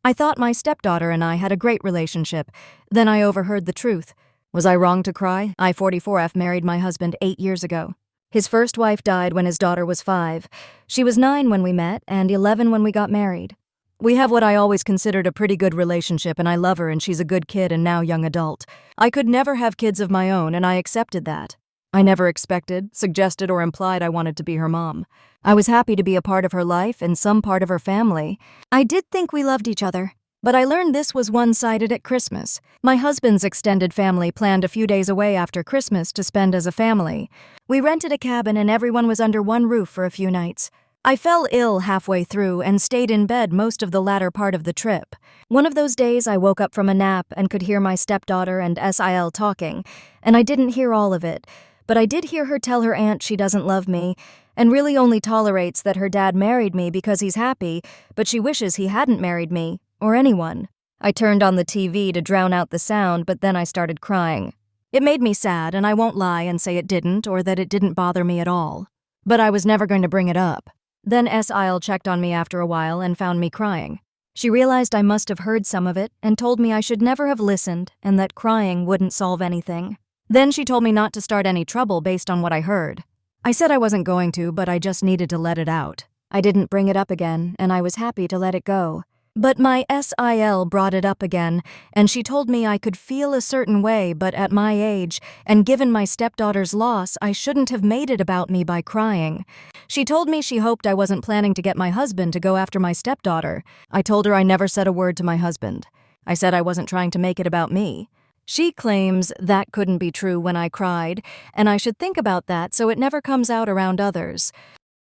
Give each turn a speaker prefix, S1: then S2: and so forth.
S1: I thought my stepdaughter and I had a great relationship. Then I overheard the truth. Was I wrong to cry? I, 44F, married my husband 8 years ago. His first wife died when his daughter was 5. She was 9 when we met and 11 when we got married. We have what I always considered a pretty good relationship, and I love her, and she's a good kid and now young adult. I could never have kids of my own, and I accepted that. I never expected, suggested, or implied I wanted to be her mom. I was happy to be a part of her life and some part of her family. I did think we loved each other, but I learned this was one-sided at Christmas. My husband's extended family planned a few days away after Christmas to spend as a family. We rented a cabin and everyone was under one roof for a few nights. I fell ill halfway through and stayed in bed most of the latter part of the trip. One of those days I woke up from a nap and could hear my stepdaughter and SIL talking, and I didn't hear all of it, but I did hear her tell her aunt she doesn't love me and really only tolerates that her dad married me because he's happy, but she wishes he hadn't married me, or anyone. I turned on the TV to drown out the sound, but then I started crying. It made me sad, and I won't lie and say it didn't or that it didn't bother me at all. But I was never going to bring it up. Then SIL checked on me after a while and found me crying. She realized I must have heard some of it and told me I should never have listened and that crying wouldn't solve anything. Then she told me not to start any trouble based on what I heard. I said I wasn't going to, but I just needed to let it out. I didn't bring it up again, and I was happy to let it go. But my SIL brought it up again, and she told me I could feel a certain way, but at my age, and given my stepdaughter's loss, I shouldn't have made it about me by crying. She told me she hoped I wasn't planning to get my husband to go after my stepdaughter. I told her I never said a word to my husband. I said I wasn't trying to make it about me. She claims that couldn't be true when I cried, and I should think about that so it never comes out around others.